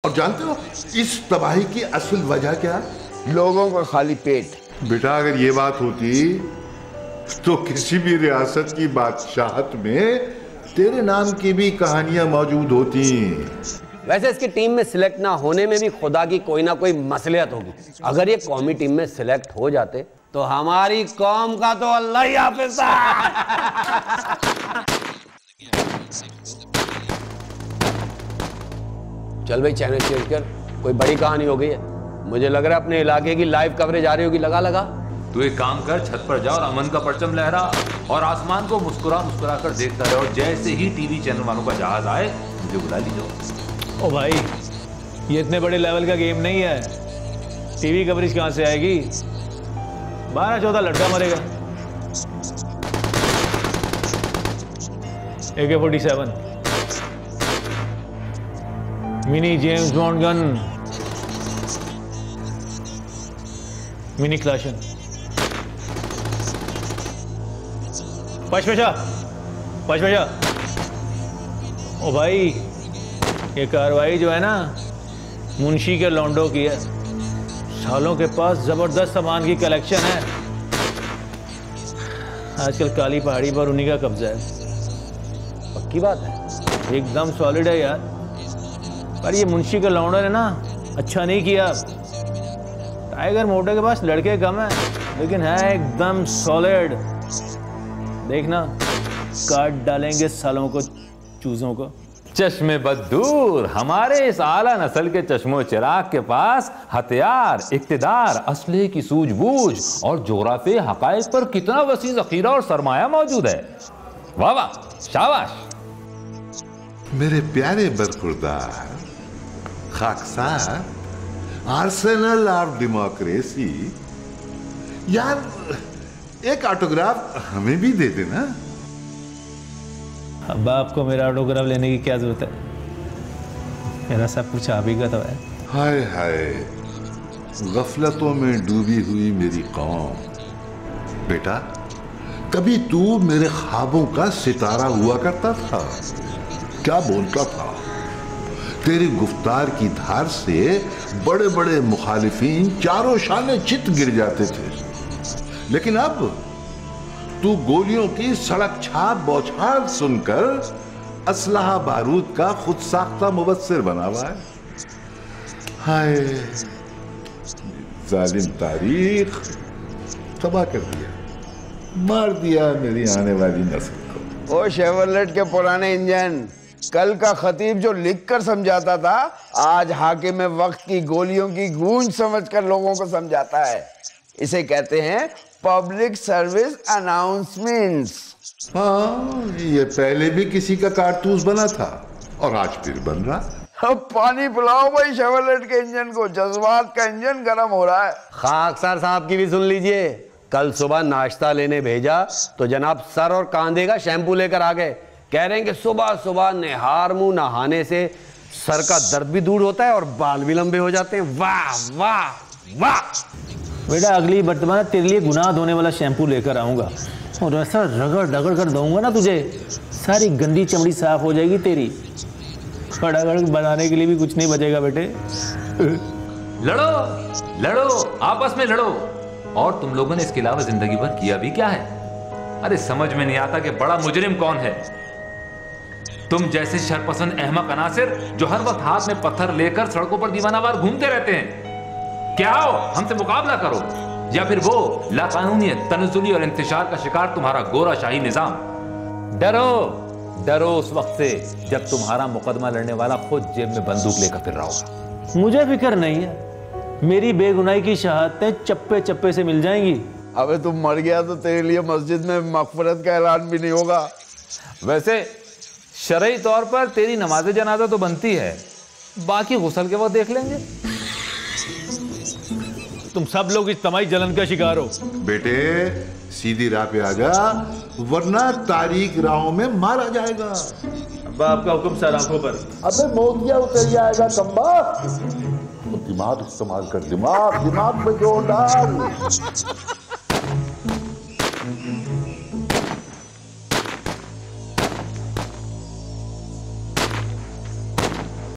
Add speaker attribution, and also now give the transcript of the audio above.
Speaker 1: और जानते हो इस तबाही की असल वजह क्या है?
Speaker 2: लोगों का खाली पेट।
Speaker 1: बेटा अगर ये बात होती तो किसी भी रियासत की बादशाहत में तेरे नाम की भी कहानियां मौजूद होती।
Speaker 3: वैसे इसकी टीम में सिलेक्ट ना होने में भी खुदा की कोई ना कोई मसलियत होगी। अगर ये कौमी टीम में सिलेक्ट हो जाते तो हमारी कौम का तो अल्लाह ही हाफिज़ है। चल भाई चैनल चेंज कर, कोई बड़ी कहानी हो गई है। मुझे लग रहा है अपने इलाके की लाइव कवरेज आ रही होगी। लगा
Speaker 4: तू एक काम कर, छत पर जा और अमन का परचम लहरा और आसमान को मुस्कुरा मुस्कुरा कर देखता रहे, और जैसे ही टीवी चैनल वालों का जहाज आए मुझे बुला लीजिए।
Speaker 5: ओ भाई, ये इतने बड़े लेवल का गेम नहीं है। टीवी कवरेज कहां से आएगी? 12-14 लड़का मरेगा। AK-47 mini James Bond gun, mini क्लाशन, पशपशा। ओ भाई, ये कार्रवाई जो है ना मुंशी के लौंडो की है। सालों के पास जबरदस्त सामान की कलेक्शन है। आजकल काली पहाड़ी पर उन्हीं का कब्जा है।
Speaker 3: पक्की बात है,
Speaker 5: एकदम सॉलिड है यार। पर ये मुंशी के लौंडो ने ना अच्छा नहीं किया। टाइगर मोटे के पास लड़के कम है लेकिन है एकदम सॉलिड। देखना काट डालेंगे सालों को, चूजों को।
Speaker 4: चश्मे बदूर, हमारे इस आला नस्ल के चश्मो चिराग के पास हथियार, इक्तिदार, असले की सूझबूझ और जोराफे हकायक पर कितना वसी जखीरा और सरमाया मौजूद है। वाह वाह, शाबाश।
Speaker 1: मेरे प्यारे बरखुरदार, खाकसार, आर्सेनल ऑफ डेमोक्रेसी, यार एक ऑटोग्राफ हमें भी दे देना।
Speaker 5: अब आपको मेरा ऑटोग्राफ लेने की क्या जरूरत है? मेरा सब कुछ आप ही का तो है।
Speaker 1: हाय हाय, गफलतों में डूबी हुई मेरी कौम। बेटा कभी तू मेरे ख्वाबों का सितारा हुआ करता था। क्या बोलता था? तेरी गुफ्तार की धार से बड़े बड़े मुखालिफिन चारों शाने चित गिर जाते थे। लेकिन अब तू गोलियों की सड़क छाप बौछार सुनकर असलहा बारूद का खुद साख्ता मुबस्सिर बना हुआ है। हाय, जालिम तारीख तबाह कर दिया, मार दिया मेरी आने वाली नस्ल को।
Speaker 2: ओ शेवरलेट के पुराने इंजन, कल का खतीब जो लिखकर समझाता था, आज हाकिम वक्त की गोलियों की गूंज समझकर लोगों को समझाता है। इसे कहते हैं पब्लिक सर्विस अनाउंसमेंट्स।
Speaker 1: हाँ, ये पहले भी किसी का कारतूस बना था और आज फिर बन रहा।
Speaker 2: अब पानी पिलाओ भाई शेवरलेट के इंजन को, जज्बात का इंजन गर्म हो रहा है।
Speaker 3: खाकसार साहब की भी सुन लीजिए। कल सुबह नाश्ता लेने भेजा तो जनाब सर और कांधे का शैम्पू लेकर आ गए। कह रहे हैं कि सुबह सुबह निहार मुंह नहाने से सर का दर्द भी दूर होता है और बाल भी लंबे हो जाते हैं। वाह वाह वाह।
Speaker 5: बेटा अगली बर्तमान तेरे लिए गुनाह धोने वाला शैम्पू लेकर आऊंगा और ऐसा रगड़ कर दूंगा ना तुझे, सारी गंदी चमड़ी साफ हो जाएगी तेरी। खड़ागड़ बनाने के लिए भी कुछ नहीं बचेगा बेटे।
Speaker 4: लड़ो लड़ो, आपस में लड़ो। और तुम लोगों ने इसके अलावा जिंदगी भर किया भी क्या है? अरे समझ में नहीं आता कि बड़ा मुजरिम कौन है। तुम जैसे शरपसंद अहमक अनासिर जो हर वक्त हाथ में पत्थर लेकर सड़कों पर दीवानावार घूमते रहते हैं। क्या हो, हमसे मुकाबला करो, या फिर वो लाकानूनियत, तनज़ुली और इंतशार का शिकार तुम्हारा गोरा शाही निजाम। डरो उस वक्त से जब तुम्हारा मुकदमा लड़ने वाला खुद जेब में बंदूक लेकर फिर रहा होगा।
Speaker 5: मुझे फिक्र नहीं है, मेरी बेगुनाही की शहादतें चप्पे चप्पे से मिल जाएंगी।
Speaker 2: अबे तुम मर गया तो तेरे लिए मस्जिद में मगफरत का ऐलान भी नहीं होगा।
Speaker 4: वैसे शरई तौर पर तेरी नमाज जनाजा तो बनती है, बाकी गुस्ल के वक्त देख लेंगे।
Speaker 5: तुम सब लोग इस तमाई जलन का शिकार हो।
Speaker 1: बेटे सीधी राह पे आ जा, वरना तारीख राहों में मारा जाएगा।
Speaker 5: अब आपका हुक्म सर आंखों पर।
Speaker 1: अबे मोतिया उतर जाएगा कम्बा। तो दिमाग इस्तेमाल कर, दिमाग में जोर डाल।